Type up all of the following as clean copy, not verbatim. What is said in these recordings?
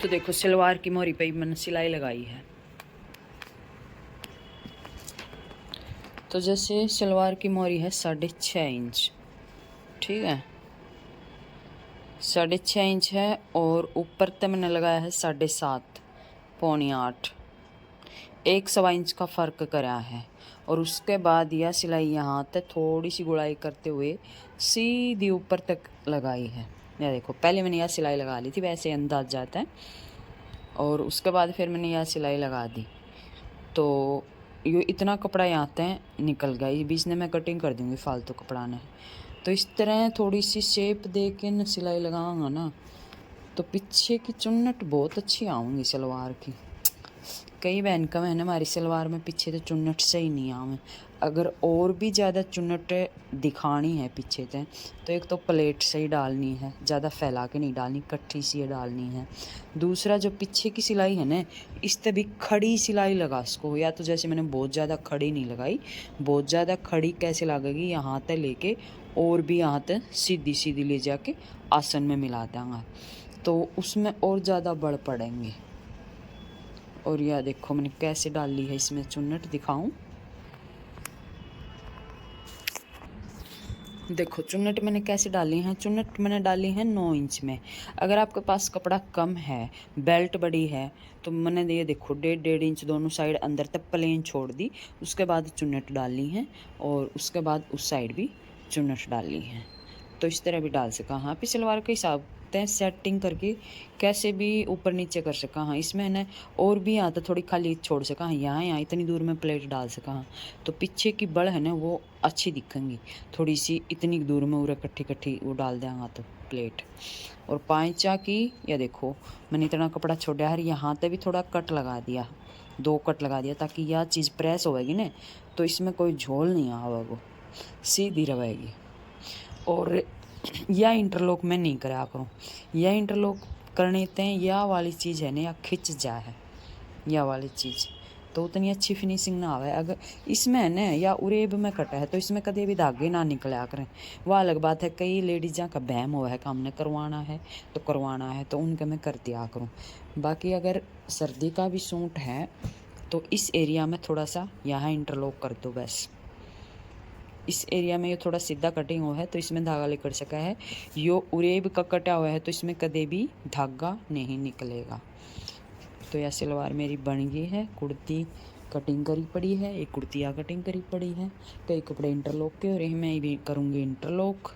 तो देखो सलवार की मोहरी पे मैंने सिलाई लगाई है। तो जैसे सलवार की मोहरी है 6.5 इंच, ठीक है, 6.5 इंच है। और ऊपर तक मैंने लगाया है 7.5 पौनी 8, 1 सवा इंच का फ़र्क करा है। और उसके बाद यह सिलाई यहाँ तक थोड़ी सी गुड़ाई करते हुए सीधी ऊपर तक लगाई है। यह देखो, पहले मैंने यह सिलाई लगा ली थी, वैसे अंदाज जाता है। और उसके बाद फिर मैंने यह सिलाई लगा दी, तो ये इतना कपड़ा यहाँ तक निकल गया। ये बीच में मैं कटिंग कर दूँगी, फालतू कपड़ा ने। तो इस तरह थोड़ी सी शेप दे के न सिलाई लगाऊंगा ना, तो पीछे की चुन्नट बहुत अच्छी आऊँगी सलवार की। कई बहन का है ना, हमारी सलवार में पीछे तो चुन्नट सही नहीं आवे। अगर और भी ज़्यादा चुन्नट दिखानी है पीछे से, तो एक तो प्लेट सही डालनी है, ज़्यादा फैला के नहीं डालनी, कट्ठी सी डालनी है। दूसरा जो पीछे की सिलाई है ना, इस पर भी खड़ी सिलाई लगा इसको। या तो जैसे मैंने बहुत ज़्यादा खड़ी नहीं लगाई, बहुत ज़्यादा खड़ी कैसे लगेगी, यहाँ तक लेके और भी यहाँ तक सीधी सीधी ले जाके आसन में मिला देंगे, तो उसमें और ज़्यादा बढ़ पड़ेंगे। और यह देखो मैंने कैसे डाली है इसमें चुन्नट, दिखाऊं। देखो चुन्नट मैंने कैसे डाली है। चुन्नट मैंने डाली है 9 इंच में। अगर आपके पास कपड़ा कम है, बेल्ट बड़ी है, तो मैंने ये देखो 1.5 इंच दोनों साइड अंदर तक प्लेन छोड़ दी। उसके बाद चुन्नट डाली है, और उसके बाद उस साइड भी चुन्नट डाली है। तो इस तरह भी डाल सका। हाँ, पे सलवार के हिसाब से सेटिंग करके कैसे भी ऊपर नीचे कर सका। हाँ, इसमें ना और भी यहाँ तो थोड़ी खाली छोड़ सका। हाँ, यहाँ इतनी दूर में प्लेट डाल सका। हाँ, तो पीछे की बड़ है ना वो अच्छी दिखेंगी। थोड़ी सी इतनी दूर में उरा कट्ठी कट्ठी वो डाल देंगे तो प्लेट। और पाँचा की या देखो मैंने इतना कपड़ा छोड़ा है, यहाँ तक भी थोड़ा कट लगा दिया, 2 कट लगा दिया, ताकि यह चीज़ प्रेस होएगी ना, तो इसमें कोई झोल नहीं आएगा, वो सीधी रहेगी। और यह इंटरलॉक मैं नहीं करा करूँ। यह इंटरलॉक करने ते यह वाली चीज़ है ना, या खिंच जा है यह वाली चीज़, तो उतनी अच्छी फिनिशिंग ना आवे। अगर इसमें है ना या उरेब में कटा है, तो इसमें कभी भी धागे ना निकला करें। वह अलग बात है, कई लेडीज़ा का बहम हुआ है कि हमने करवाना है तो करवाना है, तो उनका मैं कर दिया करूँ। बाकी अगर सर्दी का भी सूट है, तो इस एरिया में थोड़ा सा यहाँ इंटरलॉक कर दो बस। इस एरिया में ये थोड़ा सीधा कटिंग हुआ है, तो इसमें धागा लेकर सका है। यो उरेब का कटा हुआ है, तो इसमें कभी भी धागा नहीं निकलेगा। तो यह सलवार मेरी बन गई है। कुर्ती कटिंग करी पड़ी है, एक कुर्तियाँ कटिंग करी पड़ी है, कई कपड़े इंटरलॉक के, और मैं भी करूँगी इंटरलॉक।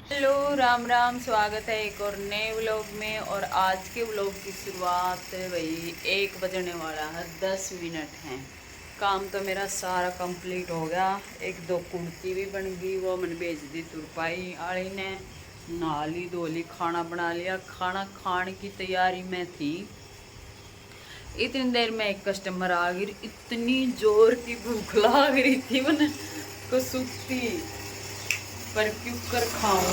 हेलो, राम राम, स्वागत है एक और नए व्लॉग में। और आज के व्लॉग की शुरुआत भाई 1 बजने वाला है, 10 मिनट हैं। काम तो मेरा सारा कंप्लीट हो गया। 1-2 कुर्ती भी बन गई, वो मैंने भेज दी तुरपाई आली ने। नहा ली धो ली, खाना बना लिया। खाना खाने की तैयारी में थी, इतनी देर में एक कस्टमर आ गई। इतनी जोर की भूख लग रही थी मैंने को सुती, पर क्यों कर खाऊं।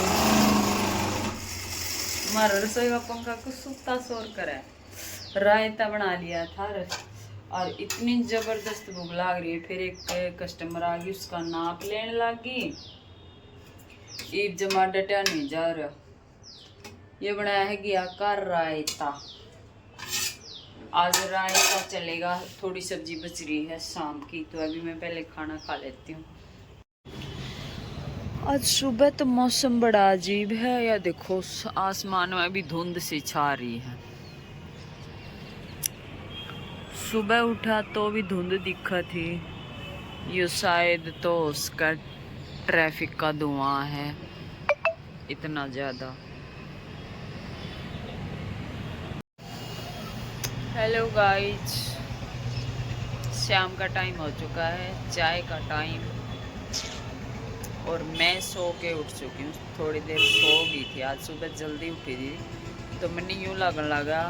हमारा रसोई का पंखा को सुता सोर करे। रायता बना लिया था, और इतनी ज़बरदस्त भूख लग रही है। फिर एक कस्टमर आ गई, उसका नाप लेने लगी। ईद जमा डटा नहीं जा रहा। ये बनाया है गया का रायता। आज रायता चलेगा। थोड़ी सब्जी बच रही है शाम की, तो अभी मैं पहले खाना खा लेती हूँ। आज सुबह तो मौसम बड़ा अजीब है। या देखो आसमान में भी धुंध सी छा रही है। सुबह उठा तो भी धुंध दिखा थी। ये शायद तो उसका ट्रैफिक का धुआं है इतना ज़्यादा। हेलो गाइज, शाम का टाइम हो चुका है, चाय का टाइम। और मैं सो के उठ चुकी हूँ। थोड़ी देर सो गई थी, आज सुबह जल्दी उठी थी, तो मैंने यूँ लगन लगा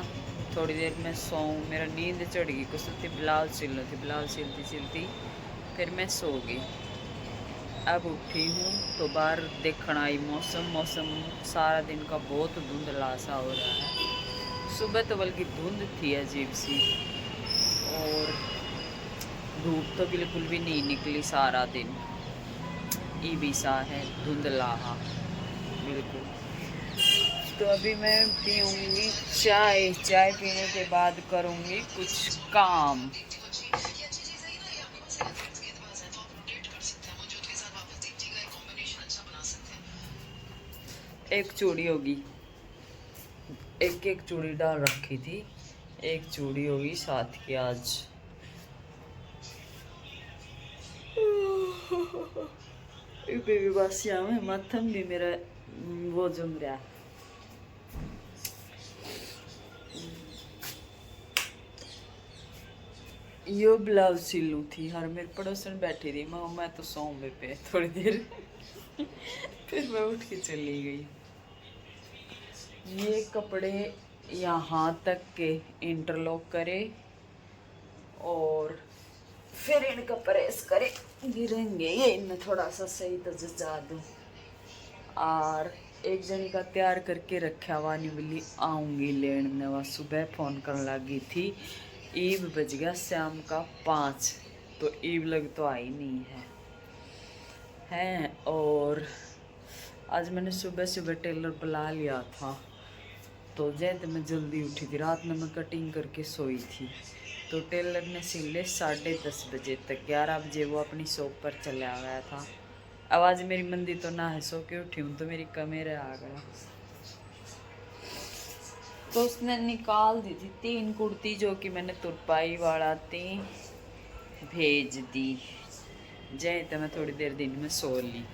थोड़ी देर में सोऊं। मेरा नींद चढ़ गई, कुछ थी ब्लाउज सिल रही थी, ब्लाउज सिलती सिलती फिर मैं सो गई। अब उठी हूँ तो बाहर देखना आई मौसम सारा दिन का बहुत धुंधला सा हो रहा है। सुबह तो बल्कि धुंध थी अजीब सी, और धूप तो बिल्कुल भी नहीं निकली सारा दिन। ई भी सा है धुंधला बिल्कुल। तो अभी मैं पीऊँगी चाय। चाय पीने के बाद करूँगी कुछ काम। एक चूड़ी होगी, एक चूड़ी डाल रखी थी, एक चूड़ी होगी साथ की आज। बेबी बस में माथम भी मेरा वो जम रहा है। यो ब्लाउज सिलूँ थी हर मेरे पड़ोसन बैठी थी, मैं तो सौ में पे थोड़ी देर फिर मैं उठ के चली गई। ये कपड़े यहाँ तक के इंटरलॉक करे और फिर इनका प्रेस करे, गिरेंगे ये, इनमें थोड़ा सा सही तो जचा दूँ। और एक जनी का तैयार करके रखा हुआ निवली आऊँगी लेने, वह सुबह फ़ोन करने लगी थी। ईब बज गया शाम का 5, तो ईब लग तो आई नहीं है। और आज मैंने सुबह सुबह टेलर बुला लिया था, तो जैसे मैं जल्दी उठी थी, रात में मैं कटिंग करके सोई थी, तो टेलर ने सिले 10:30 बजे तक। 11 बजे वो अपनी शॉप पर चला गया था। आवाज़ मेरी मंदी तो ना है, सो के उठी हूँ तो मेरी कमेरे आ गया। तो उसने निकाल दी थी 3 कुर्ती जो कि मैंने तुरपाई वाला थी, भेज दी। जय तो मैं थोड़ी देर दिन में सो ली।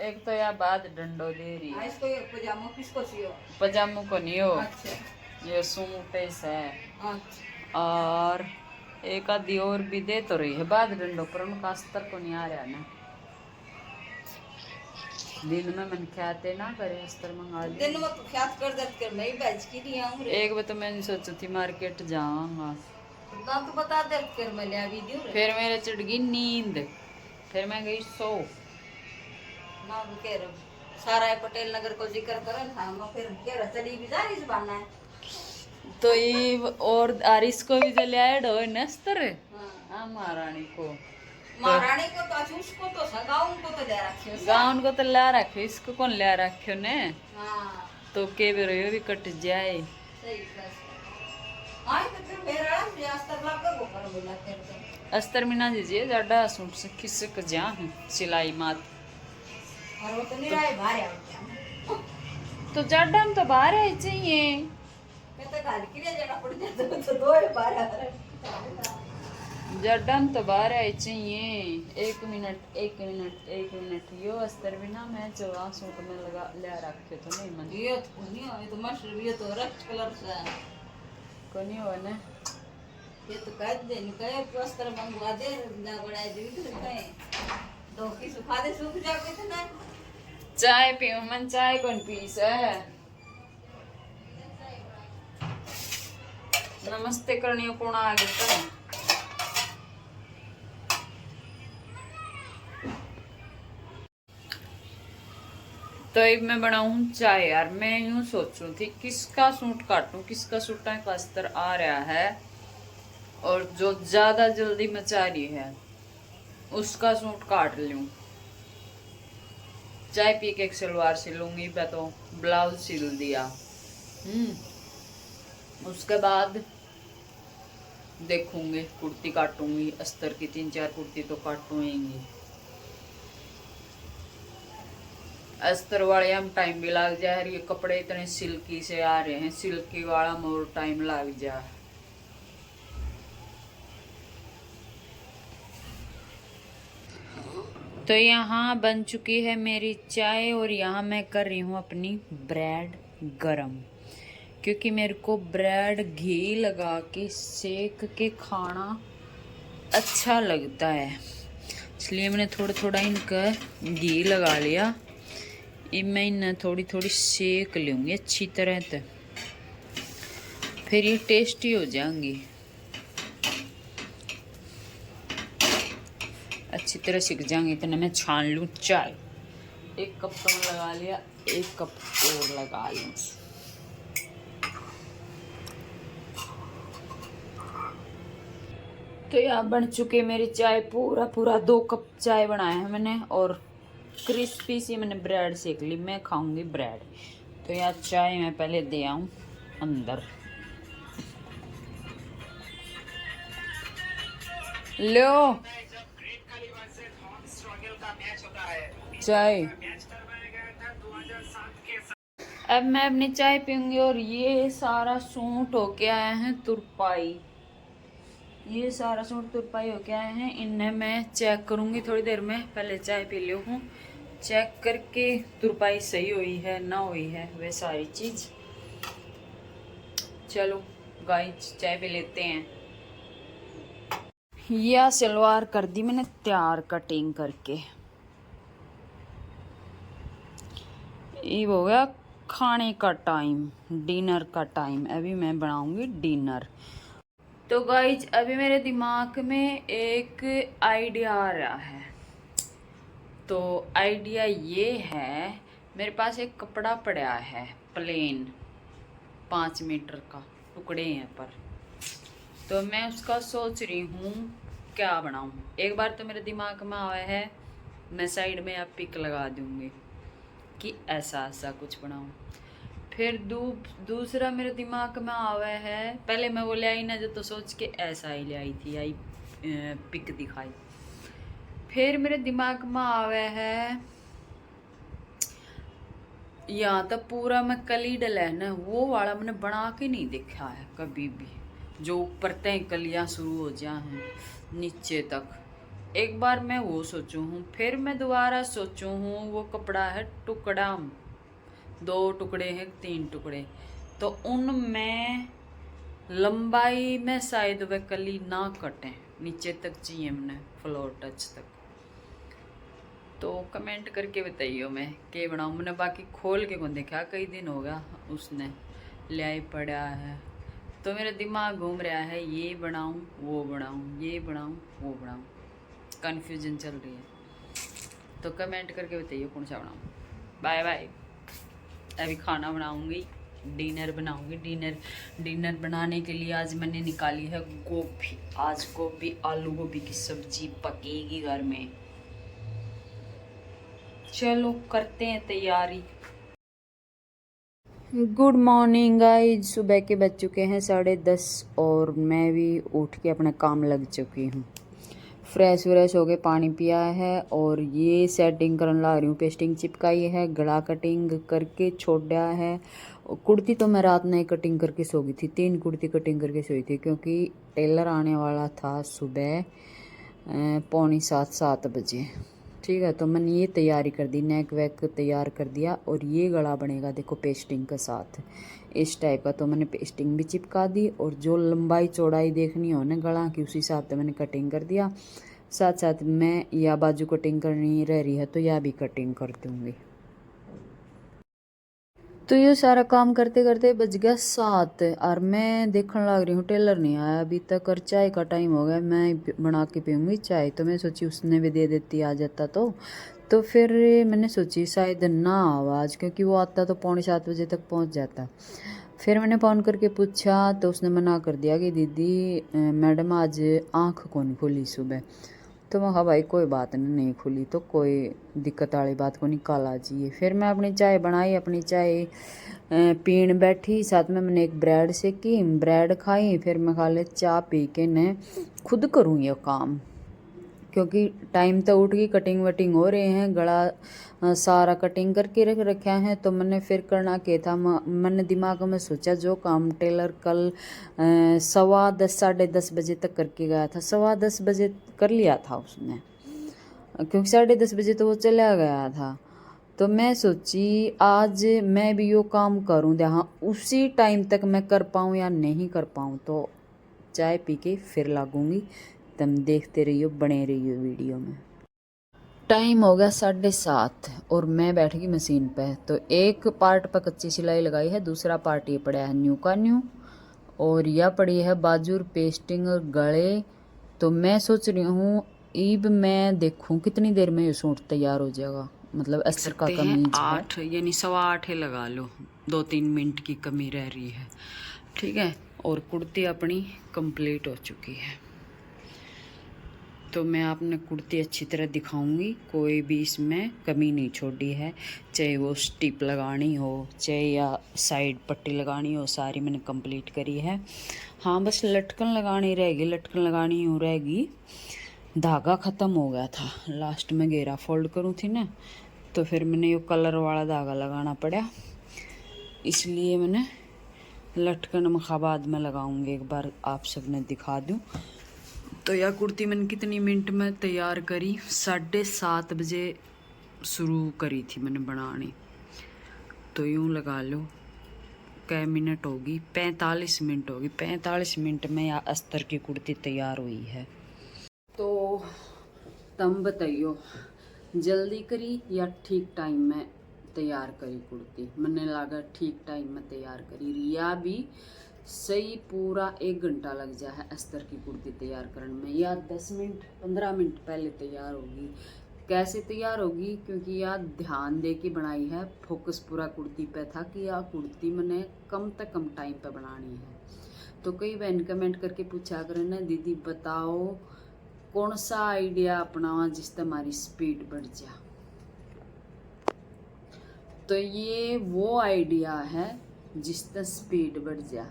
एक तो यह बात डंडो दे रही है। इसको पजामो किसको सियो? पजामो को नहीं हो। अच्छा। ये सूट है। अच्छा। और एक आधी और भी दे तो रही है बाद डंडो पर, उनका अस्तर को नहीं आ रहा ना। दिन में मन ख्याते ना करे, अस्तर मंगा ले। दिन में तो ख्यात कर देत कर मैं बैच की नहीं आऊं रे। एक बार तो मैंने सोचा थी मार्केट जाऊंगा, तो बता देत कर मैं ले आवी दियो रे। फिर मेरे चढ़ गई नींद, फिर मैं गई सो ना के रे। सारा पटेल नगर को जिक्र करन था, मैं फिर के चली भी जा रही जबाना है। तो ये और आरिस को भी ले आए डो नस्तर। हां महारानी को, महारानी को तो उसको तो गाउन को तो ले रखियो, गाउन को तो ला रखियो, इसको कौन ले रखियो ने। हां तो के बेरो भी कट जाए। सही बस हां तो फिर मेरा अस्तर लगा को कर बोला फिर अस्तर में ना दीजिए ज्यादा सूट से खिसक जा सिलाई मात। और वो तो नहीं रहा बाहर आ, तो ज्यादा तो बाहर है चाहिए। मैं तो घर के लिए जगह पड़ जाता तो दो है बाहर आ, जडम तो बाहर आई चाहिए। एक मिनट यो अस्तर भी ना मैं जवा सूट में लगा ले रखे तो नहीं मन ये तो नहीं हो, ये तो मस्त ये तो रेड कलर से कोनी हो ना, ये तो कह दे नहीं कहे अस्तर मंगवा दे ना बड़ा दे तो कहे दो की सुखा दे, सूख जाओगे तो ना। चाय पीऊं मन, चाय कौन पीस है। नमस्ते करनी कौन आ गया तो अब मैं बनाऊं चाय। यार मैं यूं सोच रही थी किसका सूट काटूं, किसका सूटा का अस्तर आ रहा है और जो ज्यादा जल्दी मचा रही है उसका सूट काट लूं। चाय पी के एक सलवार सिलूंगी, पे तो ब्लाउज सिल दिया। उसके बाद देखूंगी कुर्ती काटूंगी, अस्तर की 3-4 कुर्ती तो काटूंगी। अस्तर वाले हम टाइम भी लग जाए, ये कपड़े इतने सिल्की से आ रहे हैं, सिल्की वाला मोर टाइम लग जाए। तो यहाँ बन चुकी है मेरी चाय और यहाँ मैं कर रही हूँ अपनी ब्रेड गरम, क्योंकि मेरे को ब्रेड घी लगा के सेक के खाना अच्छा लगता है, इसलिए मैंने थोड़ा थोड़ा इनका घी लगा लिया। अब मैं इन्हें थोड़ी थोड़ी सेक लूँगी अच्छी तरह से, फिर ये टेस्टी हो जाएंगी। अच्छी तरह सीख जाएंगे इतना मैं छान लूँ चाय। 1 कप तो मैं लगा लिया, 1 कप और लगा लूँ। तो यहाँ बन चुके मेरी चाय, पूरा 2 कप चाय बनाया है मैंने और क्रिस्पी सी मैंने ब्रेड सेक ली, मैं खाऊंगी ब्रेड। तो यार चाय मैं पहले दे आऊँ अंदर। लो चाय। अब मैं अपनी चाय पीऊंगी। और ये सारा सूट होके आया है तुरपाई, ये सारा सूट तुरपाई होके आए हैं। इन्हें मैं चेक करूंगी थोड़ी देर में, पहले चाय पी ली हूँ। चेक करके तुरपाई सही हुई है ना हुई है वे सारी चीज। चलो गाइस चाय पी लेते हैं। यह सलवार कर दी मैंने तैयार कटिंग करके। ये हो गया खाने का टाइम, डिनर का टाइम। अभी मैं बनाऊंगी डिनर। तो गाइज अभी मेरे दिमाग में एक आइडिया आ रहा है। तो आइडिया ये है, मेरे पास एक कपड़ा पड़ा है प्लेन 5 मीटर का, टुकड़े हैं पर। तो मैं उसका सोच रही हूँ क्या बनाऊँ। एक बार तो मेरे दिमाग में आया है, मैं साइड में अब पिक लगा दूँगी कि ऐसा ऐसा कुछ बनाऊँ। फिर दूसरा मेरे दिमाग में आवा है, पहले मैं वो ले आई ना जो, तो सोच के ऐसा ही ले आई थी, आई पिक दिखाई। फिर मेरे दिमाग में आवा है, यहाँ तो पूरा मैं कली डला है ना, वो वाला मैंने बना के नहीं देखा है कभी भी, जो ऊपर तय कलियाँ शुरू हो जाए नीचे तक। एक बार मैं वो सोचूँ हूँ, फिर मैं दोबारा सोचूँ हूँ वो कपड़ा है टुकड़ा, 2 टुकड़े हैं 3 टुकड़े, तो उनमें लंबाई में शायद वह कली ना कटें, नीचे तक चाहिए मैंने फ्लोर टच तक। तो कमेंट करके बताइए मैं क्या बनाऊँ। मैंने बाकी खोल के कौन देखा, कई दिन हो गया उसने ले पड़ा है। तो मेरा दिमाग घूम रहा है, ये बनाऊँ वो बनाऊँ, ये बनाऊँ वो बनाऊँ, कन्फ्यूजन चल रही है। तो कमेंट करके बताइए कौन सा बनाऊँ। Bye bye. अभी खाना बनाऊंगी, डिनर बनाऊंगी। डिनर बनाने के लिए आज मैंने निकाली है गोभी। आज गोभी आलू गोभी की सब्जी पकेगी घर में। चलो करते हैं तैयारी। गुड मॉर्निंग गाइज, सुबह के बज चुके हैं 10:30 और मैं भी उठ के अपना काम लग चुकी हूँ। फ्रेश व्रेश हो गए, पानी पिया है और ये सेटिंग करने ला रही हूँ। पेस्टिंग चिपकाई है, गला कटिंग करके छोड़ दिया है। कुर्ती तो मैं रात में कटिंग करके सो गई थी, 3 कुर्ती कटिंग करके सोई थी, क्योंकि टेलर आने वाला था सुबह 6:45-7 बजे। ठीक है, तो मैंने ये तैयारी कर दी, नेक वेक तैयार कर दिया। और ये गला बनेगा देखो पेस्टिंग के साथ इस टाइप का। तो मैंने पेस्टिंग भी चिपका दी और जो लंबाई चौड़ाई देखनी हो ना गला की, उसी हिसाब से मैंने कटिंग कर दिया। साथ साथ मैं या बाजू कटिंग करनी रह रही है तो या भी कटिंग कर दूँगी। तो ये सारा काम करते करते बज गया 7 और मैं देखने लग रही हूँ टेलर नहीं आया अभी तक। और चाय का टाइम हो गया, मैं बना के पीऊँगी चाय। तो मैं सोची उसने भी दे देती आ जाता तो फिर मैंने सोची शायद ना आवाज़, क्योंकि वो आता तो 6:45 तक पहुँच जाता। फिर मैंने फ़ोन करके पूछा तो उसने मना कर दिया कि दीदी मैडम आज आँख कौन खुली सुबह। तो मैं कहा भाई कोई बात नहीं खुली तो कोई दिक्कत वाली बात को नहीं, कल आ जाइए। फिर मैं अपनी चाय बनाई, अपनी चाय पीन बैठी, साथ में मैंने एक ब्रेड सेकी, ब्रेड खाई। फिर मैं खा ले चाय पी के न खुद करूँ ये काम, क्योंकि टाइम तो उठ गई, कटिंग वटिंग हो रहे हैं, गला सारा कटिंग करके रख रखा है। तो मैंने फिर करना क्या था, मैंने दिमाग में सोचा जो काम टेलर कल 10:15 10:30 बजे तक करके गया था, 10:15 बजे कर लिया था उसने, क्योंकि 10:30 बजे तो वो चला गया था। तो मैं सोची आज मैं भी यो काम करूँ, हाँ उसी टाइम तक मैं कर पाऊँ या नहीं कर पाऊँ। तो चाय पी के फिर लागूंगी, तुम देखते रहियो, बने रहियो वीडियो में। टाइम हो गया 7:30 और मैं बैठ गई मशीन पे। तो एक पार्ट पर कच्ची सिलाई लगाई है, दूसरा पार्ट ये पड़ा है न्यू का न्यू, और यह पड़ी है बाजू पेस्टिंग और गले। तो मैं सोच रही हूँ ईब मैं देखूँ कितनी देर में ये सूट तैयार हो जाएगा, मतलब अस्तर का कमीज 8 यानी 8:15 लगा लो, 2-3 मिनट की कमी रह रही है। ठीक है, और कुर्ती अपनी कंप्लीट हो चुकी है। तो मैं आपने कुर्ती अच्छी तरह दिखाऊंगी, कोई भी इसमें कमी नहीं छोड़ी है। चाहे वो स्टिप लगानी हो, चाहे या साइड पट्टी लगानी हो, सारी मैंने कंप्लीट करी है। हाँ बस लटकन लगानी रहेगी, लटकन लगानी हो रहेगी। धागा ख़त्म हो गया था, लास्ट में घेरा फोल्ड करूँ थी ना, तो फिर मैंने ये कलर वाला धागा लगाना पड़ा, इसलिए मैंने लटकन मखाबाद में लगाऊंगी। एक बार आप सबने दिखा दूँ। तो यह कुर्ती मैंने कितनी मिनट में तैयार करी, 7:30 बजे शुरू करी थी मैंने बनानी। तो यूँ लगा लो कै मिनट होगी, 45 मिनट होगी। 45 मिनट में यह अस्तर की कुर्ती तैयार हुई है। तो तुम बताइयो जल्दी करी या ठीक टाइम में तैयार करी कुर्ती? मैंने लगा ठीक टाइम में तैयार करी, या भी सही पूरा 1 घंटा लग जाए अस्तर की कुर्ती तैयार करने में, या 10 मिनट 15 मिनट पहले तैयार होगी। कैसे तैयार होगी? क्योंकि यह ध्यान दे के बनाई है, फोकस पूरा कुर्ती पे था कि यह कुर्ती मैंने कम से कम टाइम पे बनानी है। तो कई बहन कमेंट करके पूछा करें ना, दीदी बताओ कौन सा आइडिया अपनावा जिससे हमारी स्पीड बढ़ जा। तो ये वो आइडिया है जिससे स्पीड बढ़ जा।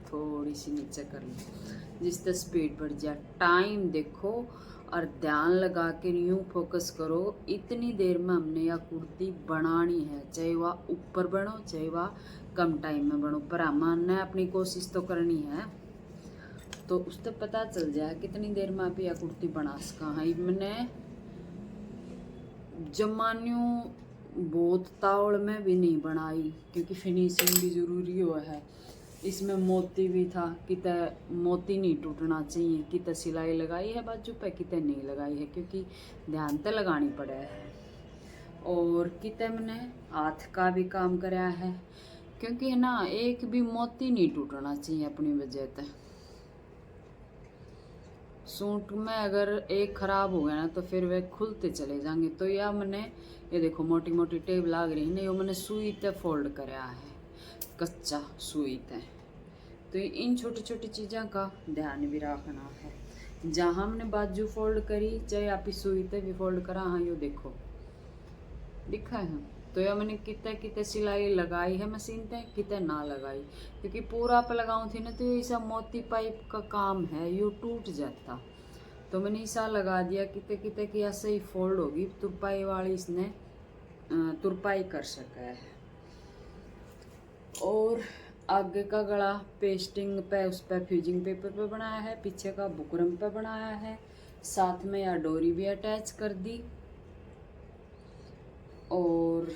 थोड़ी सी नीचे कर लो, जिससे स्पीड बढ़ जा। टाइम देखो और ध्यान लगा के यूँ फोकस करो, इतनी देर में हमने यह कुर्ती बनानी है, चाहे वह ऊपर बनो चाहे वह कम टाइम में बनो, पर हमने अपनी कोशिश तो करनी है। तो उससे पता चल जाए कितनी देर में आप यह कुर्ती बना सका है। मैंने जमान्यू बहुत तावड़ में भी नहीं बनाई, क्योंकि फिनिशिंग भी ज़रूरी हो है। इसमें मोती भी था, किते मोती नहीं टूटना चाहिए, किते सिलाई लगाई है बाजू पे, किते नहीं लगाई है, क्योंकि ध्यान तो लगानी पड़े है। और किते मैंने हाथ का भी काम कराया है, क्योंकि है ना एक भी मोती नहीं टूटना चाहिए अपनी वजह से। सूट में अगर एक ख़राब हो गया ना तो फिर वे खुलते चले जाएंगे। तो यह मैंने ये देखो मोटी मोटी टेप लाग रही है ना, ये मैंने सुई ते फोल्ड कराया है, कच्चा सुई ते। तो इन छोटी छोटी चीज़ों का ध्यान भी रखना है। जहाँ हमने बाजू फोल्ड करी, चाहे आप सुई ते भी फोल्ड करा, हाँ यो देखो दिखा है। तो यह मैंने कितने कितने सिलाई लगाई है मशीन पे, कितने ना लगाई, क्योंकि पूरा पे लगाऊँ थी ना तो ये सब मोती पाइप का काम है, यू टूट जाता। तो मैंने ऐसा लगा दिया कितने कितने की ऐसे ही फोल्ड होगी, तुरपाई वाली इसने तुरपाई कर सका है। और आगे का गला पेस्टिंग पे, उस पर फ्यूजिंग पेपर पे बनाया है, पीछे का बुकरम पे बनाया है, साथ में यह डोरी भी अटैच कर दी, और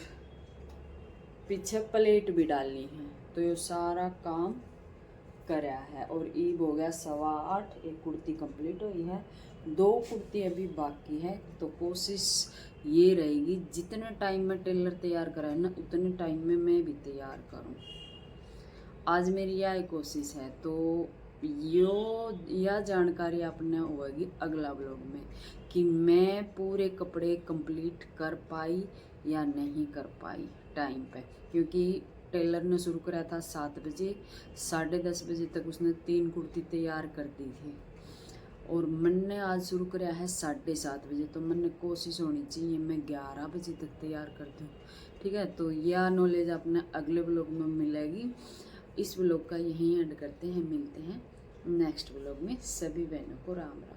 पीछे प्लेट भी डालनी है। तो ये सारा काम कराया है। और ईब हो गया 8:15, एक कुर्ती कंप्लीट हुई है, 2 कुर्ती अभी बाकी है। तो कोशिश ये रहेगी जितने टाइम में टेलर तैयार कराए ना, उतने टाइम में मैं भी तैयार करूं। आज मेरी यह कोशिश है। तो यह जानकारी आपने होगी अगला ब्लॉग में कि मैं पूरे कपड़े कंप्लीट कर पाई या नहीं कर पाई टाइम पे, क्योंकि टेलर ने शुरू करा था 7 बजे, 10:30 बजे तक उसने 3 कुर्ती तैयार कर दी थी, और मैंने आज शुरू करा है 7:30 बजे। तो मैंने कोशिश होनी चाहिए मैं 11 बजे तक तैयार कर दूँ। ठीक है, तो यह नॉलेज अपने अगले ब्लॉग में मिलेगी। इस ब्लॉग का यहीं एंड करते हैं, मिलते हैं नेक्स्ट ब्लॉग में। सभी बहनों को राम राम।